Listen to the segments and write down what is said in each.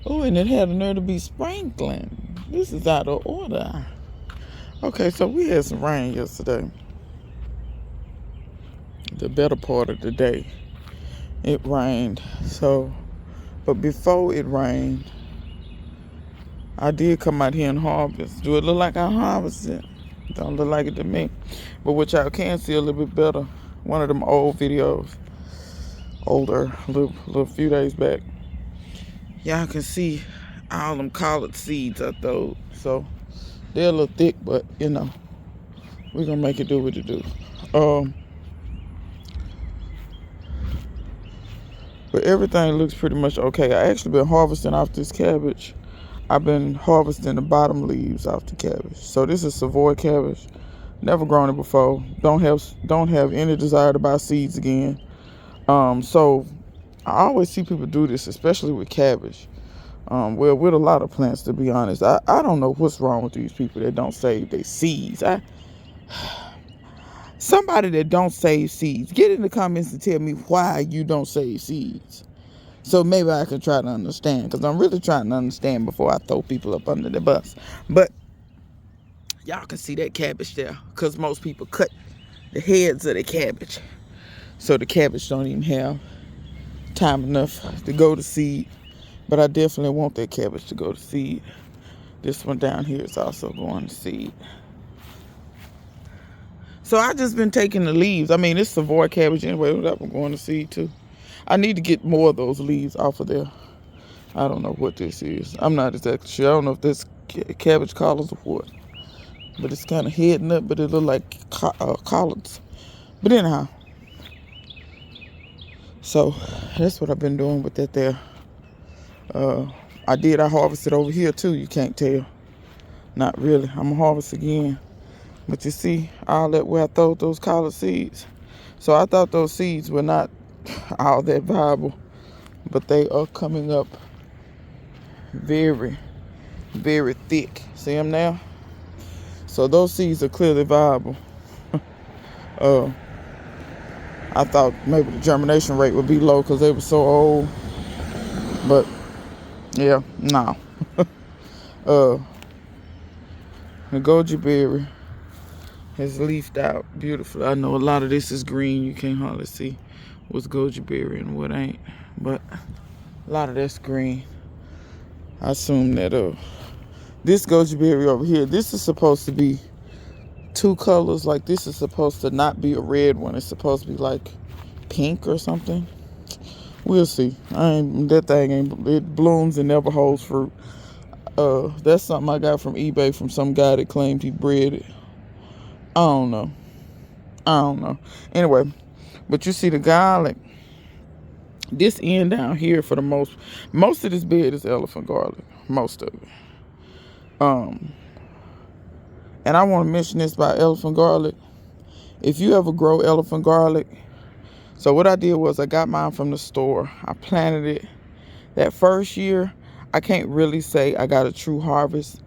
Oh, and it had a nerve to be sprinkling. This is out of order. Okay, so we had some rain yesterday. The better part of the day. It rained. But before it rained, I did come out here and harvest. Do it look like I harvested? Don't look like it to me. But what y'all can see a little bit better, one of them old videos, older, little few days back, y'all can see all them collard seeds I throw. So they're a little thick, but we're gonna make it do what it do. But everything looks pretty much okay. I actually been harvesting off this cabbage. I've been harvesting the bottom leaves off the cabbage. So this is Savoy cabbage. Never grown it before. Don't have any desire to buy seeds again. So I always see people do this, especially with cabbage. Well, with a lot of plants, to be honest. I don't know what's wrong with these people that don't save their seeds. Somebody that don't save seeds, get in the comments and tell me why you don't save seeds. So maybe I can try to understand, because I'm really trying to understand before I throw people up under the bus. But y'all can see that cabbage there, because most people cut the heads of the cabbage. So the cabbage don't even have time enough to go to seed. But I definitely want that cabbage to go to seed. This one down here is also going to seed. So I just been taking the leaves. I mean, it's Savoy cabbage anyway. That one going to seed too. I need to get more of those leaves off of there. I don't know what this is. I'm not exactly sure. I don't know if this cabbage collards or what. But it's kind of heading up, but it look like collards. But anyhow. So that's what I've been doing with that there. I harvested over here too. You can't tell. Not really. I'm gonna harvest again. But you see, all that where I throw those collard seeds. So I thought those seeds were not all that viable, but they are coming up very, very thick. See them now? So those seeds are clearly viable. I thought maybe the germination rate would be low because they were so old, but yeah, no. The goji berry has leafed out beautifully. I know a lot of this is green. You can't hardly see what's goji berry and what ain't, but a lot of that's green. I assume that this goji berry over here, this is supposed to be two colors. Like this is supposed to not be a red one. It's supposed to be like pink or something. We'll see. It blooms and never holds fruit. That's something I got from eBay from some guy that claimed he bred it. I don't know. Anyway, but you see the garlic. This end down here for the most of this bed is elephant garlic. Most of it. And I want to mention this about elephant garlic. If you ever grow elephant garlic, so what I did was I got mine from the store. I planted it. That first year, I can't really say I got a true harvest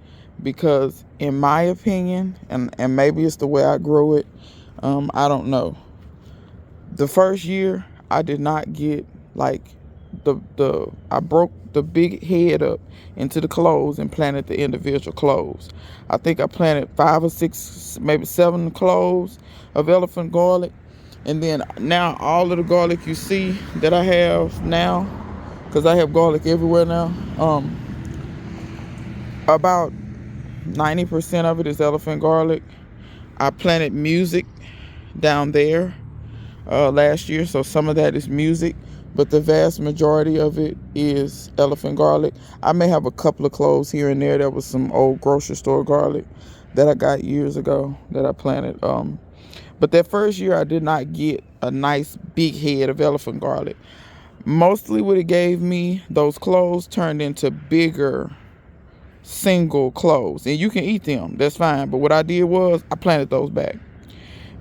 because in my opinion, and maybe it's the way I grow it, I don't know. The first year, I did not get like I broke the big head up into the cloves and planted the individual cloves. I think I planted 5 or 6, maybe 7 cloves of elephant garlic. And then now all of the garlic you see that I have now, because I have garlic everywhere now, about 90% of it is elephant garlic. I planted music down there last year, so some of that is music, but the vast majority of it is elephant garlic. I may have a couple of cloves here and there. That was some old grocery store garlic that I got years ago that I planted. But that first year I did not get a nice big head of elephant garlic. Mostly what it gave me, those cloves turned into bigger single cloves, and you can eat them, that's fine. But what I did was I planted those back,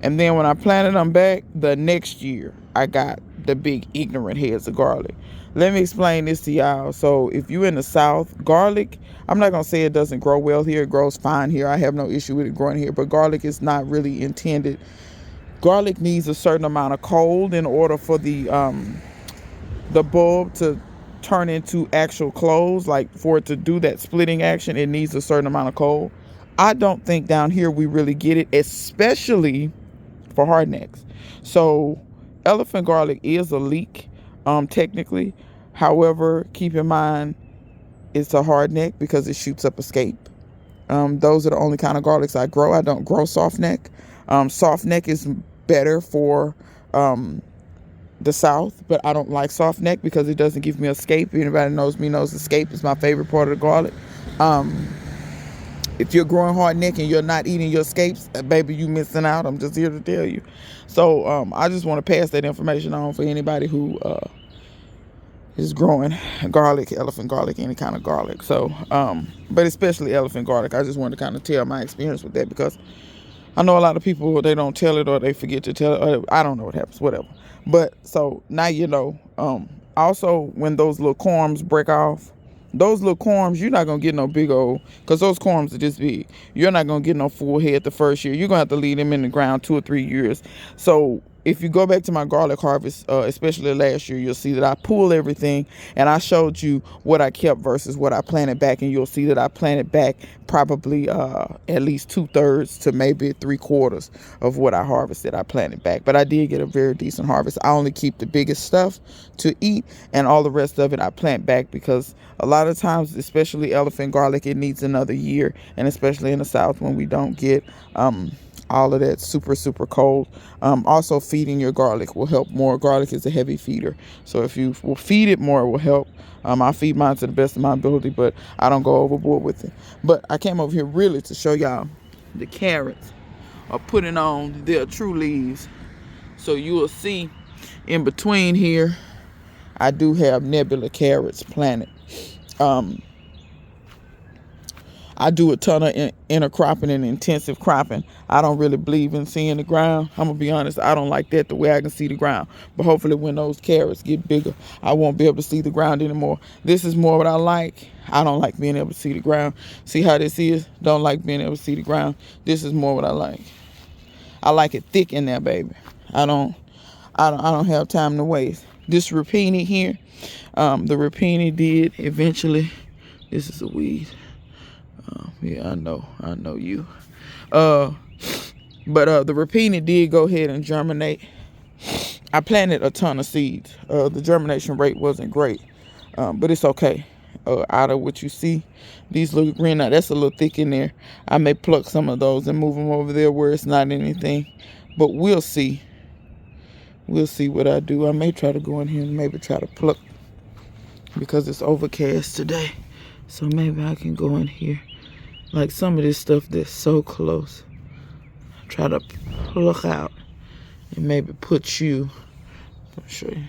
and then when I planted them back the next year, I got the big ignorant heads of garlic. Let me explain this to y'all. So if you're in the South, garlic, I'm not gonna say it doesn't grow well here. It grows fine here. I have no issue with it growing here, but garlic is not really intended. Garlic needs a certain amount of cold in order for the bulb to turn into actual cloves, like for it to do that splitting action, it needs a certain amount of cold. I don't think down here we really get it, especially for hardnecks. So elephant garlic is a leek, technically. However, keep in mind it's a hardneck because it shoots up escape. Those are the only kind of garlics I grow. I don't grow soft neck. Soft neck is better for the South, but I don't like soft neck because it doesn't give me escape. Anybody knows me knows escape is my favorite part of the garlic. If you're growing hard neck and you're not eating your escapes, baby, you missing out. I'm just here to tell you. So I just want to pass that information on for anybody who is growing garlic, elephant garlic, any kind of garlic. So, but especially elephant garlic. I just wanted to kind of tell my experience with that because I know a lot of people, they don't tell it or they forget to tell it. Or I don't know what happens, whatever. But so now you know. Also, when those little corms break off, those little corms, you're not going to get no big old, because those corms are this big. You're not going to get no full head the first year. You're going to have to leave them in the ground 2 or 3 years. So if you go back to my garlic harvest, especially last year, you'll see that I pulled everything and I showed you what I kept versus what I planted back. And you'll see that I planted back probably at least 2/3 to maybe 3/4 of what I harvested. I planted back, but I did get a very decent harvest. I only keep the biggest stuff to eat, and all the rest of it I plant back because a lot of times, especially elephant garlic, it needs another year, and especially in the South when we don't get all of that super cold. Also, feeding your garlic will help more. Garlic is a heavy feeder, so if you will feed it more, it will help. I feed mine to the best of my ability, but I don't go overboard with it. But I came over here really to show y'all the carrots are putting on their true leaves. So you will see in between here, I do have nebula carrots planted. I do a ton of intercropping and intensive cropping. I don't really believe in seeing the ground. I'm gonna be honest, I don't like that the way I can see the ground. But hopefully when those carrots get bigger, I won't be able to see the ground anymore. This is more what I like. I don't like being able to see the ground. See how this is? Don't like being able to see the ground. This is more what I like. I like it thick in there, baby. I don't have time to waste. This rapini here, the rapini did eventually. This is a weed. Yeah, I know you. But the rapini did go ahead and germinate. I planted a ton of seeds. The germination rate wasn't great, but it's okay. Out of what you see, these little green, now that's a little thick in there. I may pluck some of those and move them over there where it's not anything, but we'll see. We'll see what I do. I may try to go in here and maybe try to pluck because it's overcast today. So maybe I can go in here. Like some of this stuff that's so close. Try to pluck out and maybe put you, I'll show you,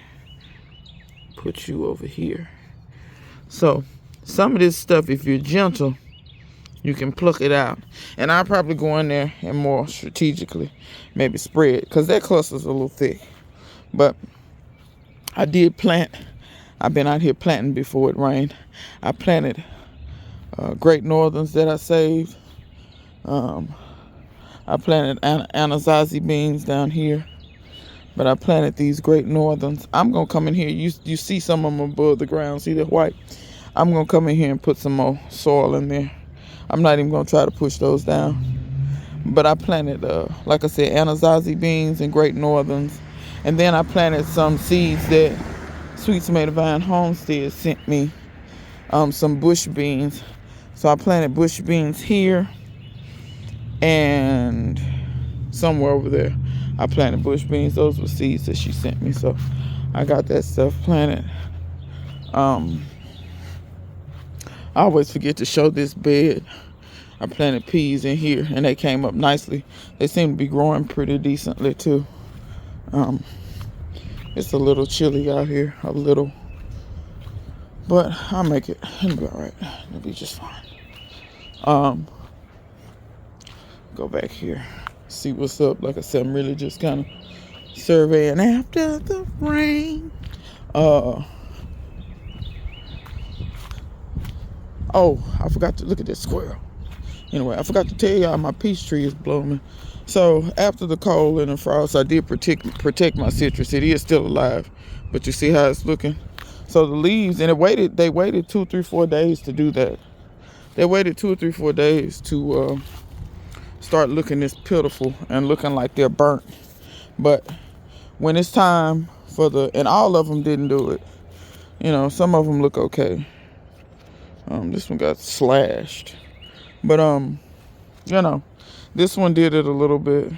put you over here. So some of this stuff, if you're gentle, you can pluck it out. And I'll probably go in there and more strategically maybe spread, because that cluster's a little thick. But I did plant. I've been out here planting before it rained. I planted Great Northerns that I saved. I planted Anasazi beans down here, but I planted these Great Northerns. I'm gonna come in here. You see some of them above the ground. See that white? I'm gonna come in here and put some more soil in there. I'm not even gonna try to push those down. But I planted, like I said, Anasazi beans and Great Northerns, and then I planted some seeds that Sweet Tomato Vine Homestead sent me. Some bush beans. So I planted bush beans here and somewhere over there. I planted bush beans. Those were seeds that she sent me. So I got that stuff planted. I always forget to show this bed. I planted peas in here and they came up nicely. They seem to be growing pretty decently too. It's a little chilly out here, a little. But I'll make it. It'll be all right. It'll be just fine. Go back here, see what's up. Like I said, I'm really just kind of surveying after the rain. Oh, I forgot to look at this squirrel. Anyway, I forgot to tell y'all my peach tree is blooming. So after the cold and the frost, I did protect my citrus. It is still alive, but you see how it's looking. So the leaves, and they waited 2, 3, 4 days to do that. They waited 2 or 3, 4 days to start looking this pitiful and looking like they're burnt. But when it's time for and all of them didn't do it. You know, some of them look okay. This one got slashed. But, you know, this one did it a little bit.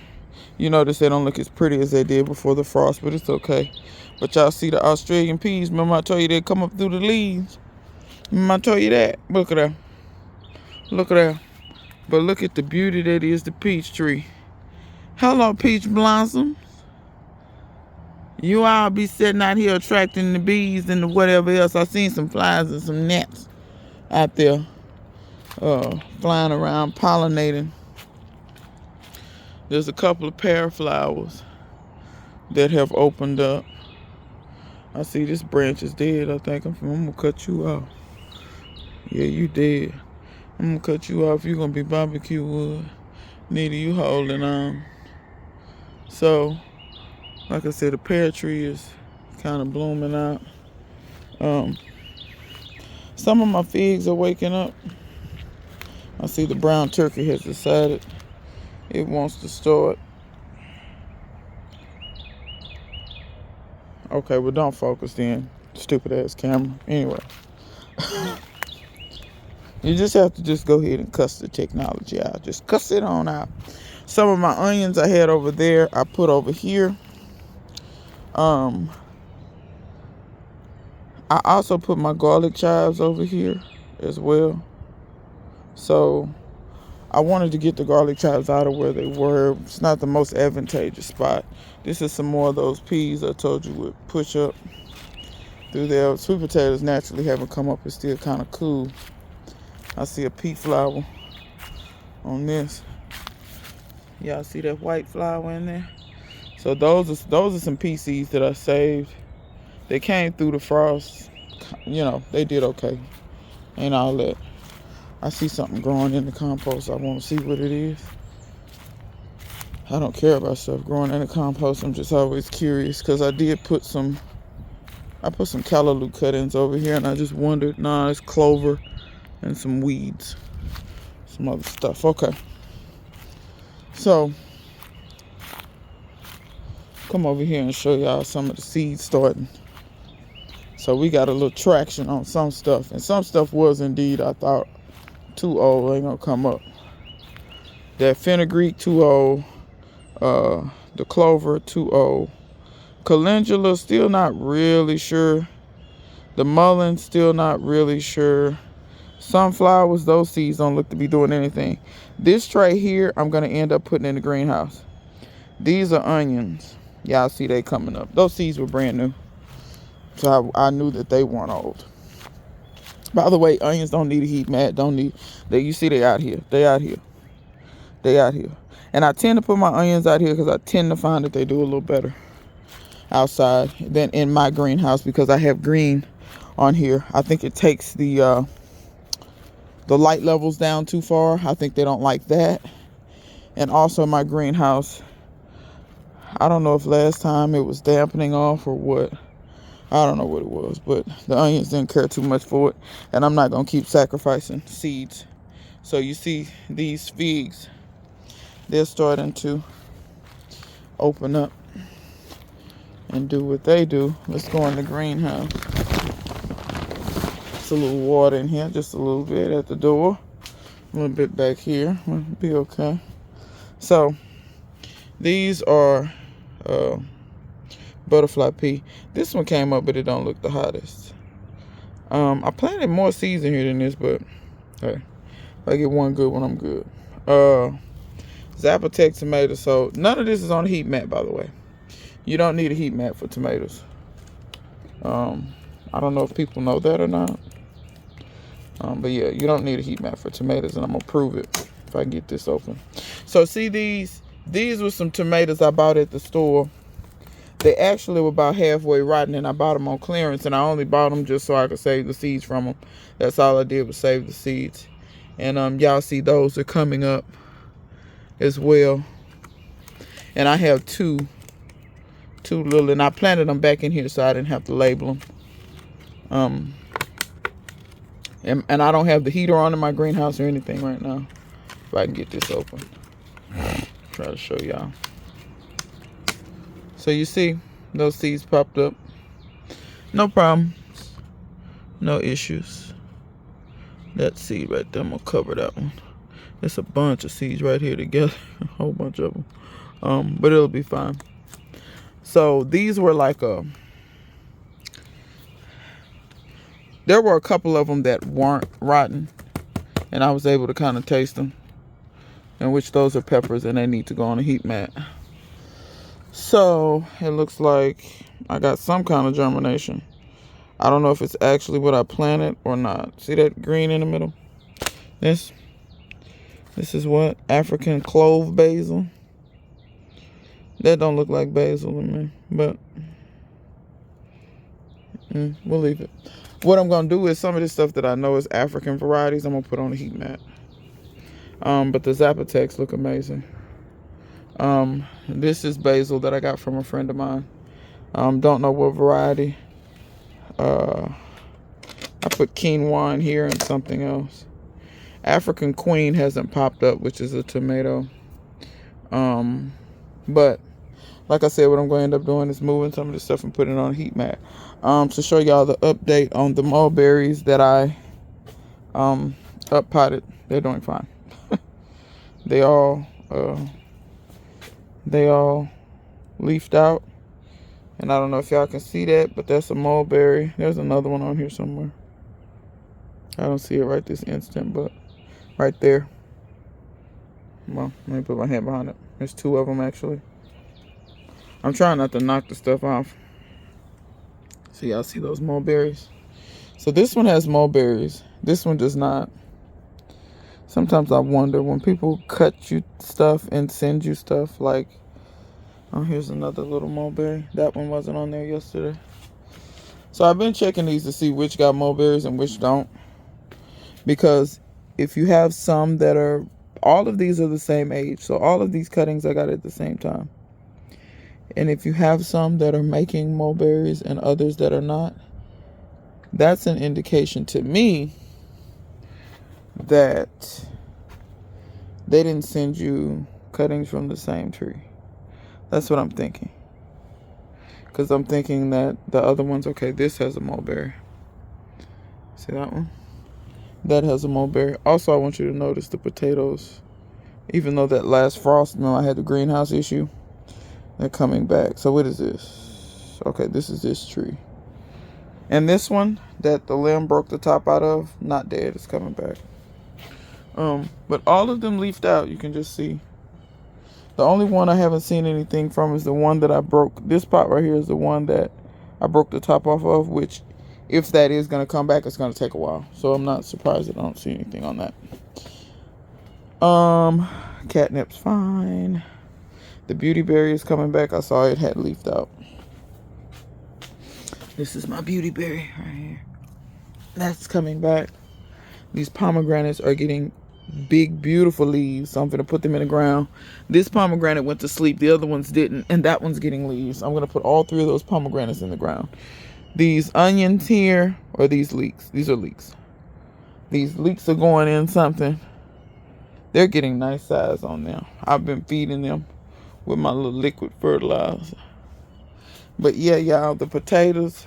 You notice they don't look as pretty as they did before the frost, but it's okay. But y'all see the Australian peas? Remember I told you they come up through the leaves? Remember I told you that? Look at that. Look at that. But look at the beauty that is the peach tree. Hello, peach blossom. You all be sitting out here attracting the bees and the whatever else. I seen some flies and some gnats out there flying around, pollinating. There's a couple of pear flowers that have opened up. I see this branch is dead. I think I'm gonna cut you off. Yeah, you dead. I'm gonna cut you off. You're gonna be barbecue wood. Neither you holding on. So, like I said, the pear tree is kind of blooming out. Some of my figs are waking up. I see the brown turkey has decided it wants to start. Okay, well, don't focus then. Stupid ass camera. Anyway. You just have to just go ahead and cuss the technology out. Just cuss it on out. Some of my onions I had over there, I put over here. I also put my garlic chives over here as well. So I wanted to get the garlic chives out of where they were. It's not the most advantageous spot. This is some more of those peas I told you would push up through there. Sweet potatoes naturally haven't come up. It's still kind of cool. I see a pea flower on this. Y'all see that white flower in there? So those are some pea seeds that I saved. They came through the frost. You know, they did okay. Ain't all that. I see something growing in the compost. I want to see what it is. I don't care about stuff growing in the compost. I'm just always curious because I put some callaloo cuttings over here, and I just wondered. Nah, it's clover and some weeds, some other stuff. Okay. So, come over here and show y'all some of the seeds starting. So we got a little traction on some stuff, and some stuff was indeed, I thought, too old, ain't gonna come up. That fenugreek too old, the clover too old, calendula still not really sure, the mullein still not really sure. Sunflowers, those seeds don't look to be doing anything. This tray here, I'm gonna end up putting in the greenhouse. These are onions. Y'all see they coming up. Those seeds were brand new, so I knew that they weren't old. By the way, onions don't need a heat mat. You see they out here. They out here. And I tend to put my onions out here because I tend to find that they do a little better outside than in my greenhouse because I have green on here. I think it takes the light levels down too far. I think they don't like that. And also my greenhouse, I don't know if last time it was dampening off or what. I don't know what it was, but the onions didn't care too much for it. And I'm not going to keep sacrificing seeds. So you see these figs, they're starting to open up and do what they do. Let's go in the greenhouse. It's a little water in here, just a little bit at the door. A little bit back here. We'll be okay. So these are butterfly pea. This one came up, but it don't look the hottest. I planted more seeds in here than this, but hey, if I get one good one, I'm good. Zapotec tomatoes. So none of this is on a heat mat, by the way. You don't need a heat mat for tomatoes. I don't know if people know that or not. But yeah, you don't need a heat mat for tomatoes, and I'm gonna prove it if I get this open. So see these were some tomatoes I bought at the store. They actually were about halfway rotten, and I bought them on clearance, and I only bought them just so I could save the seeds from them. That's all I did was save the seeds. And y'all see those are coming up as well. And I have two little, and I planted them back in here so I didn't have to label them. And I don't have the heater on in my greenhouse or anything right now. If I can get this open. Try to show y'all. So you see, those seeds popped up. No problem. No issues. That seed right there, I'm gonna cover that one. There's a bunch of seeds right here together. A whole bunch of them. But it'll be fine. So these were like there were a couple of them that weren't rotten, and I was able to kind of taste them, in which those are peppers and they need to go on a heat mat. So it looks like I got some kind of germination. I don't know if it's actually what I planted or not. See that green in the middle? This is what? African clove basil. That don't look like basil to me, but we'll leave it. What I'm going to do is some of this stuff that I know is African varieties, I'm going to put on a heat mat. But the Zapotecs look amazing. This is basil that I got from a friend of mine. Don't know what variety. I put quinoa in here and something else. African Queen hasn't popped up, which is a tomato. But like I said, what I'm going to end up doing is moving some of this stuff and putting it on a heat mat. To show y'all the update on the mulberries that I up potted. They're doing fine. They all leafed out. And I don't know if y'all can see that, but that's a mulberry. There's another one on here somewhere. I don't see it right this instant, but right there. Well, let me put my hand behind it. There's two of them actually. I'm trying not to knock the stuff off. So y'all see those mulberries? So this one has mulberries. This one does not. Sometimes I wonder when people cut you stuff and send you stuff like, oh, here's another little mulberry. That one wasn't on there yesterday. So I've been checking these to see which got mulberries and which don't. Because if you have some that are, all of these are the same age. So all of these cuttings I got at the same time. And if you have some that are making mulberries and others that are not, that's an indication to me that they didn't send you cuttings from the same tree. That's what I'm thinking. Because I'm thinking that the other ones, okay, this has a mulberry. See that one? That has a mulberry. Also, I want you to notice the potatoes. Even though that last frost, I had the greenhouse issue. They're coming back. So what is this? Okay, this is this tree. And this one that the limb broke the top out of, not dead. It's coming back. But all of them leafed out. You can just see. The only one I haven't seen anything from is the one that I broke. This pot right here is the one that I broke the top off of, which if that is going to come back, it's going to take a while. So I'm not surprised that I don't see anything on that. Catnip's fine. The beautyberry is coming back. I saw it had leafed out. This is my beautyberry right here. That's coming back. These pomegranates are getting big, beautiful leaves. So I'm going to put them in the ground. This pomegranate went to sleep. The other ones didn't. And that one's getting leaves. I'm going to put all three of those pomegranates in the ground. These onions here are these leeks. These are leeks. These leeks are going in something. They're getting nice size on them. I've been feeding them with my little liquid fertilizer. But yeah, y'all, the potatoes,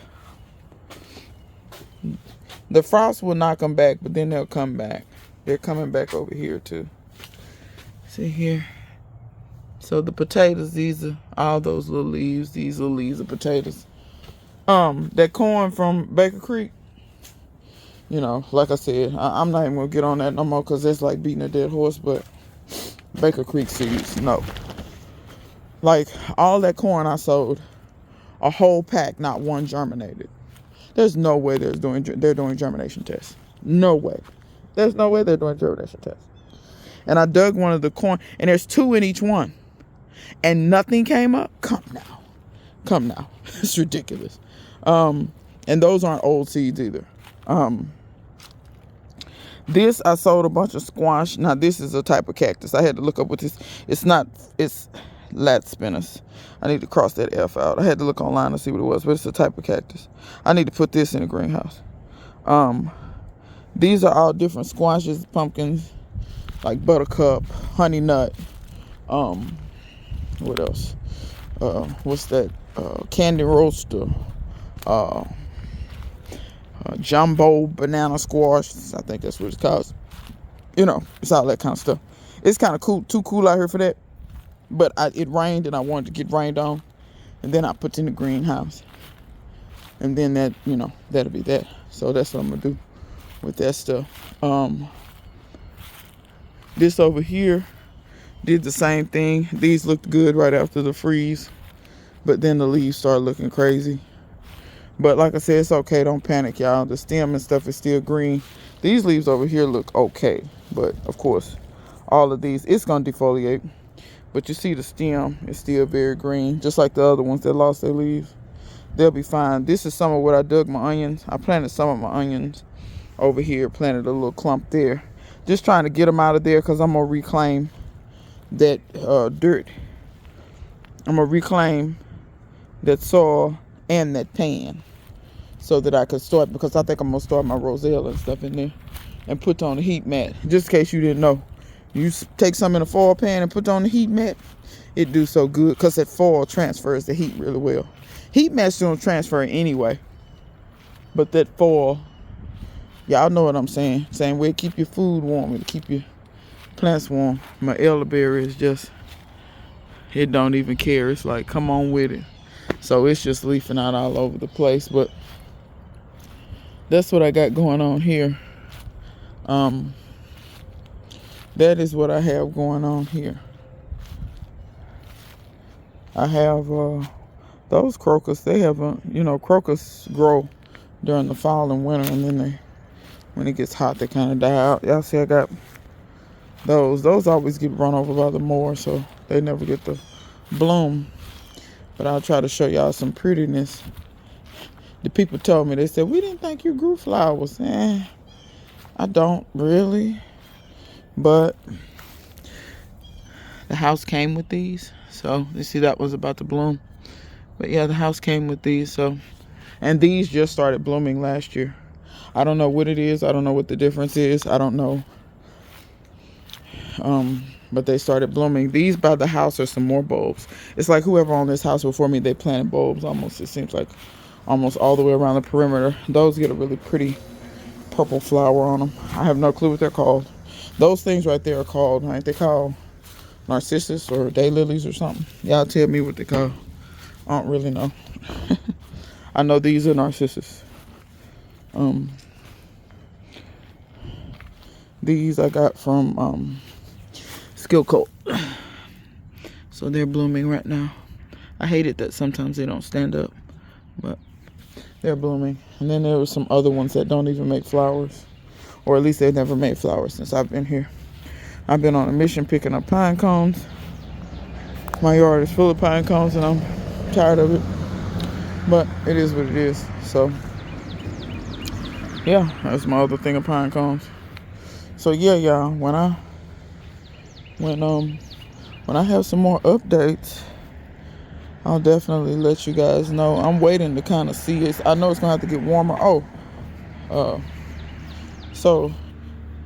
the frost will knock them back, but then they'll come back. They're coming back over here too. See here. So the potatoes, these are all those little leaves. These little leaves of potatoes. That corn from Baker Creek, you know, like I said, I'm not even gonna get on that no more because it's like beating a dead horse. But Baker Creek seeds, no. Like all that corn I sold, a whole pack, not one germinated. There's no way they're doing germination tests. No way. There's no way they're doing germination tests. And I dug one of the corn, and there's 2 in each one, and nothing came up. Come now. It's ridiculous. And those aren't old seeds either. This, I sold a bunch of squash. Now, this is a type of cactus. I had to look up what this. It's lat spinners. I need to cross that F out. I had to look online to see what it was, but it's a type of cactus. I need to put this in the greenhouse. These are all different squashes, pumpkins, like buttercup, honey nut. What else? What's that? Candy roaster. Jumbo banana squash. I think that's what it's called. You know, it's all that kind of stuff. It's kind of cool, too cool out here for that. But it rained and I wanted to get rained on. And then I put it in the greenhouse. And then that, you know, that'll be that. So that's what I'm going to do with that stuff. This over here did the same thing. These looked good right after the freeze. But then the leaves started looking crazy. But like I said, it's okay. Don't panic, y'all. The stem and stuff is still green. These leaves over here look okay. But, of course, all of these, it's going to defoliate. But you see the stem is still very green, just like the other ones that lost their leaves. They'll be fine. This is some of what I dug my onions. I planted some of my onions over here, planted a little clump there. Just trying to get them out of there because I'm going to reclaim that dirt. I'm going to reclaim that soil and that pan so that I could start, because I think I'm going to start my roselle and stuff in there and put on the heat mat. Just in case you didn't know. You take some in a foil pan and put on the heat mat, it do so good because that foil transfers the heat really well. Heat mats don't transfer anyway, but that foil, y'all know what I'm saying. Same way, keep your food warm and keep your plants warm. My elderberry is just, it don't even care. It's like, come on with it. So it's just leafing out all over the place, but that's what I got going on here. That is what I have going on here. I have those crocus. They have crocus grow during the fall and winter, and then when it gets hot, they kind of die out. Y'all see I got those. Those always get run over by the mower, so they never get to bloom. But I'll try to show y'all some prettiness. The people told me, they said, we didn't think you grew flowers. I don't really. But the house came with these. So you see that was about to bloom. But yeah, the house came with these. So, and these just started blooming last year. I don't know what it is. I don't know what the difference is. I don't know. But they started blooming. These by the house are some more bulbs. It's like whoever owned this house before me, they planted bulbs almost, it seems like, almost all the way around the perimeter. Those get a really pretty purple flower on them. I have no clue what they're called. Those things right there are called, I think they call narcissus or daylilies or something. Y'all tell me what they call. I don't really know. I know these are narcissus. These I got from Skill Coat. So they're blooming right now. I hate it that sometimes they don't stand up, but they're blooming. And then there were some other ones that don't even make flowers. Or at least they've never made flowers since I've been here. I've been on a mission picking up pine cones. My yard is full of pine cones and I'm tired of it. But it is what it is. So, yeah, that's my other thing of pine cones. So, yeah, y'all, when I have some more updates, I'll definitely let you guys know. I'm waiting to kind of see it. I know it's going to have to get warmer. So,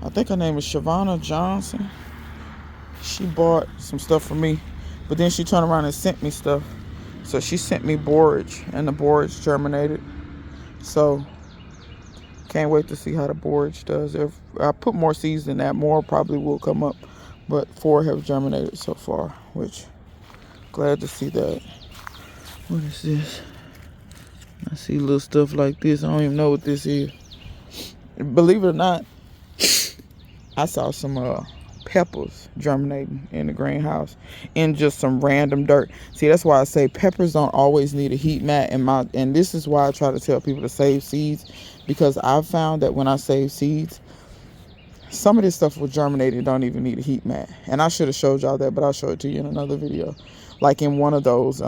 I think her name is Shavonna Johnson. She bought some stuff for me, but then she turned around and sent me stuff. So she sent me borage, and the borage germinated. So, can't wait to see how the borage does. If I put more seeds than that, more probably will come up. But 4 have germinated so far, which, glad to see that. What is this? I see little stuff like this. I don't even know what this is. Believe it or not, I saw some peppers germinating in the greenhouse in just some random dirt. See, that's why I say peppers don't always need a heat mat. And this is why I try to tell people to save seeds, because I've found that when I save seeds, some of this stuff will germinate and don't even need a heat mat. And I should have showed y'all that, but I'll show it to you in another video. Like in one of those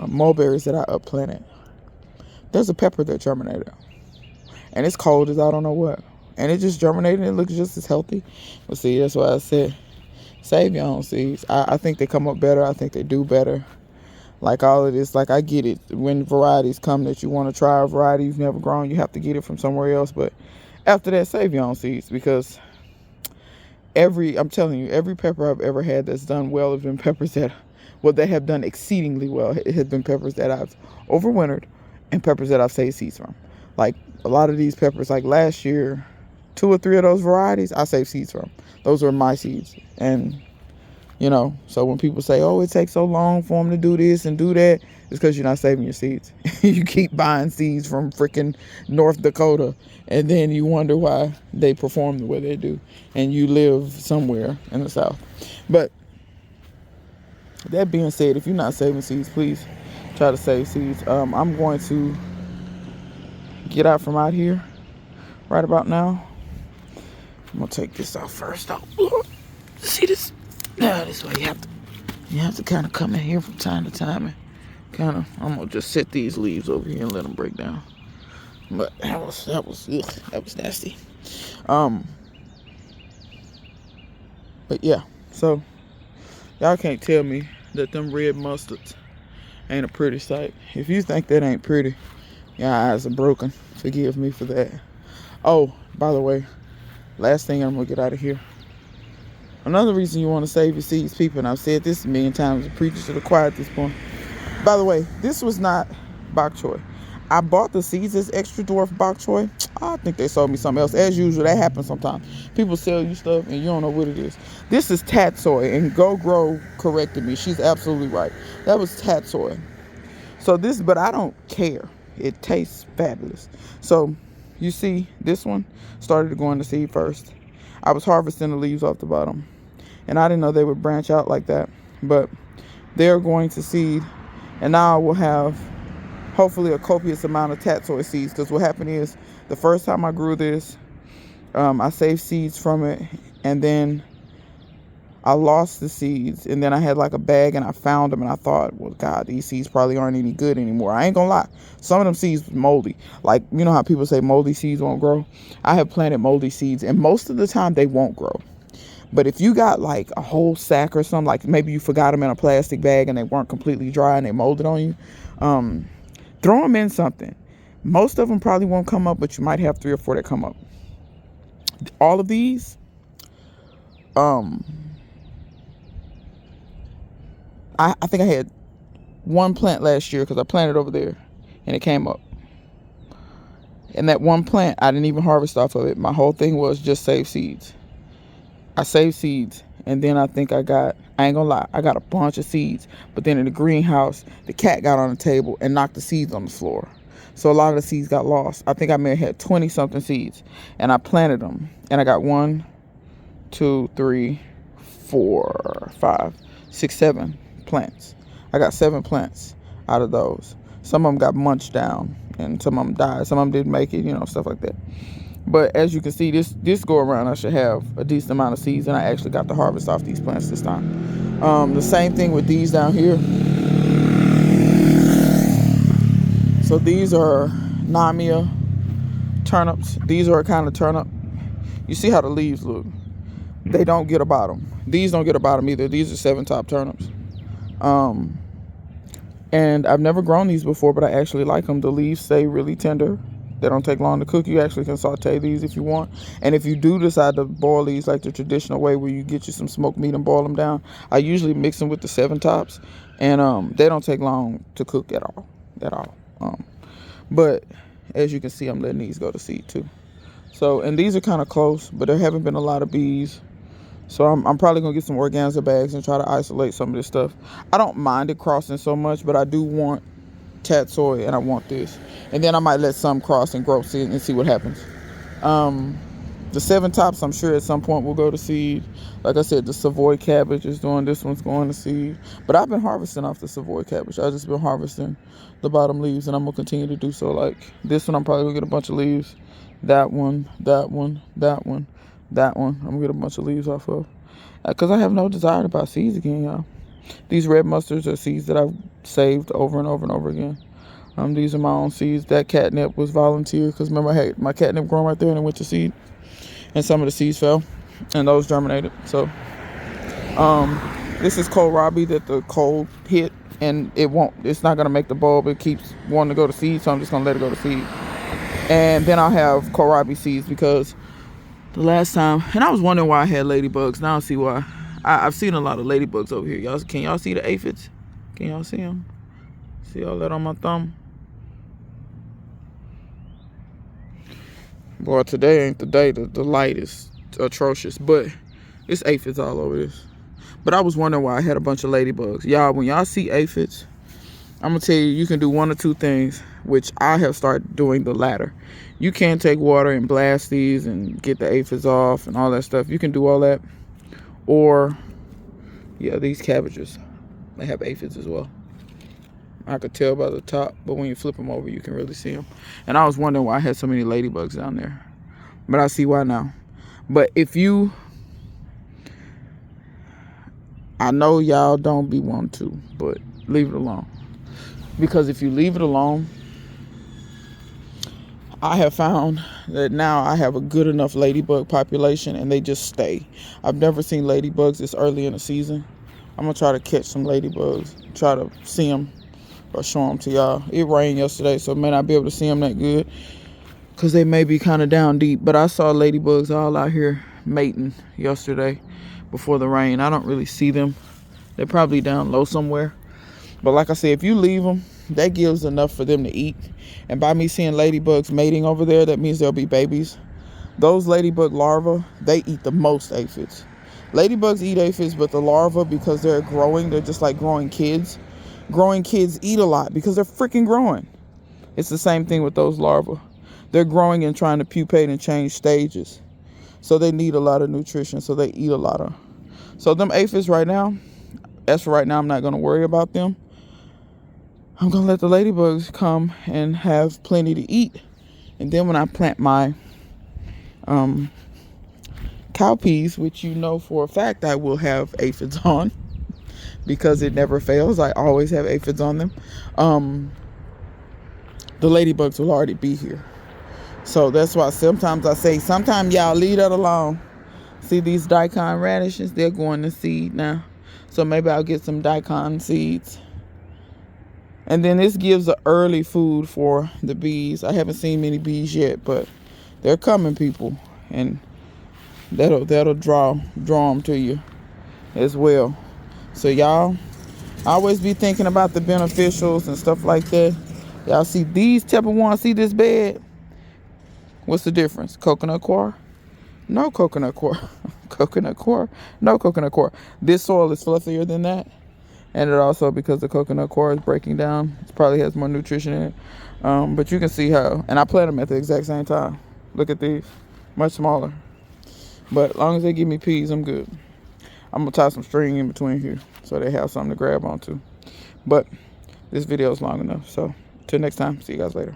mulberries that I upplanted, there's a pepper that germinated. And it's cold as I don't know what. And it just germinated and it looks just as healthy. But see, that's why I said Save your own seeds. I think they come up better. I think they do better. Like all of this, like I get it. When varieties come that you want to try a variety you've never grown, you have to get it from somewhere else. But after that, save your own seeds, because I'm telling you, every pepper I've ever had that's done well have been peppers that, well, they have done exceedingly well. It has been peppers that I've overwintered and peppers that I've saved seeds from. Like a lot of these peppers, like last year, 2 or 3 of those varieties I saved seeds from. Those were my seeds. And so when people say, oh, it takes so long for them to do this and do that, it's because you're not saving your seeds. You keep buying seeds from freaking North Dakota, and then you wonder why they perform the way they do, and you live somewhere in the South. But that being said, if you're not saving seeds, please try to save seeds. I'm going to get out from out here right about now. I'm going to take this out first. See this? Yeah, this way you have to kind of come in here from time to time and I'm gonna just set these leaves over here and let them break down. But that was nasty. But yeah, so y'all can't tell me that them red mustards ain't a pretty sight. If you think that ain't pretty, your eyes are broken. Forgive me for that. Oh, by the way, last thing, I'm gonna get out of here. Another reason you want to save your seeds, people, and I've said this a million times, the preacher to the choir at this point. By the way, this was not bok choy. I bought the seeds as extra dwarf bok choy. I think they sold me something else. As usual, that happens sometimes. People sell you stuff and you don't know what it is. This is tatsoi, and Go Grow corrected me. She's absolutely right. That was tatsoi. So but I don't care. It tastes fabulous. So you see, this one started to go in the seed first. I was harvesting the leaves off the bottom, and I didn't know they would branch out like that, but they're going to seed, and now I will have hopefully a copious amount of tatsoi seeds, because what happened is the first time I grew this, I saved seeds from it, and then I lost the seeds, and then I had like a bag and I found them, and I thought, well, God, these seeds probably aren't any good anymore. I ain't gonna lie. Some of them seeds was moldy. Like, you know how people say moldy seeds won't grow? I have planted moldy seeds, and most of the time they won't grow. But if you got like a whole sack or something, like maybe you forgot them in a plastic bag and they weren't completely dry and they molded on you, throw them in something. Most of them probably won't come up, but you might have 3 or 4 that come up. All of these, I think I had 1 plant last year because I planted over there and it came up. And that 1 plant, I didn't even harvest off of it. My whole thing was just save seeds. I saved seeds, and then I think I ain't gonna lie, I got a bunch of seeds. But then in the greenhouse, the cat got on the table and knocked the seeds on the floor. So a lot of the seeds got lost. I think I may have had 20 something seeds, and I planted them. And I got 1, 2, 3, 4, 5, 6, 7 plants. I got 7 plants out of those. Some of them got munched down, and some of them died. Some of them didn't make it, stuff like that. But as you can see, this go around, I should have a decent amount of seeds, and I actually got to harvest off these plants this time. The same thing with these down here. So these are Namia turnips. These are a kind of turnip. You see how the leaves look. They don't get a bottom. These don't get a bottom either. These are 7-top turnips. And I've never grown these before, but I actually like them. The leaves stay really tender. They don't take long to cook. You actually can saute these if you want. And if you do decide to boil these like the traditional way, where you get you some smoked meat and boil them down, I usually mix them with the 7-tops, and they don't take long to cook at all. But as you can see, I'm letting these go to seed too. So, and these are kind of close, but there haven't been a lot of bees. So I'm probably gonna get some organza bags and try to isolate some of this stuff. I don't mind it crossing so much, but I do want tatsoi and I want this, and then I might let some cross and grow and see what happens. The 7-tops, I'm sure at some point will go to seed. Like I said, the Savoy cabbage is doing, this one's going to seed. But I've been harvesting off the Savoy cabbage. I've just been harvesting the bottom leaves, and I'm gonna continue to do so. Like this one, I'm probably gonna get a bunch of leaves. That one, that one, that one, that one. I'm gonna get a bunch of leaves off of, because I have no desire to buy seeds again, y'all. These red mustards are seeds that I've saved over and over and over again. These are my own seeds. That catnip was volunteered, because remember I had my catnip growing right there and it went to seed. And some of the seeds fell and those germinated. So This is kohlrabi that the cold hit, and it's not gonna make the bulb. It keeps wanting to go to seed, so I'm just gonna let it go to seed. And then I'll have kohlrabi seeds, because the last time, and I was wondering why I had ladybugs. Now I see why. I've seen a lot of ladybugs over here. Can y'all see the aphids? Can y'all see them? See all that on my thumb? Boy, today ain't the day. The light is atrocious, but it's aphids all over this. But I was wondering why I had a bunch of ladybugs. Y'all, when y'all see aphids, I'm gonna tell you, you can do one or two things, which I have started doing the latter. You can take water and blast these and get the aphids off and all that stuff. You can do all that. Or, yeah, these cabbages, they have aphids as well. I could tell by the top, but when you flip them over, you can really see them. And I was wondering why I had so many ladybugs down there. But I see why now. But I know y'all don't be wanting to, but leave it alone. Because if you leave it alone, I have found that now I have a good enough ladybug population, and they just stay. I've never seen ladybugs this early in the season. I'm going to try to catch some ladybugs, try to see them or show them to y'all. It rained yesterday, so I may not be able to see them that good because they may be kind of down deep. But I saw ladybugs all out here mating yesterday before the rain. I don't really see them. They're probably down low somewhere. But like I said, if you leave them, that gives enough for them to eat. And by me seeing ladybugs mating over there, that means there'll be babies. Those ladybug larvae, they eat the most aphids. Ladybugs eat aphids, but the larvae, because they're growing, they're just like growing kids. Growing kids eat a lot because they're freaking growing. It's the same thing with those larvae. They're growing and trying to pupate and change stages. So they need a lot of nutrition, so they eat a lot of. So them aphids right now, as for right now, I'm not going to worry about them. I'm going to let the ladybugs come and have plenty to eat. And then when I plant my cowpeas, which you know for a fact I will have aphids on, because it never fails. I always have aphids on them. The ladybugs will already be here. So that's why sometimes I say, sometimes y'all leave that alone. See these daikon radishes? They're going to seed now. So maybe I'll get some daikon seeds. And then this gives an early food for the bees. I haven't seen many bees yet, but they're coming, people. And that'll draw them to you as well. So y'all always be thinking about the beneficials and stuff like that. Y'all see these type of ones, see this bed? What's the difference? Coconut coir? No coconut coir. Coconut coir? No coconut coir. This soil is fluffier than that. And it also, because the coconut coir is breaking down, it probably has more nutrition in it. But you can see how, and I plant them at the exact same time. Look at these, much smaller. But as long as they give me peas, I'm good. I'm going to tie some string in between here so they have something to grab onto. But this video is long enough. So, till next time, see you guys later.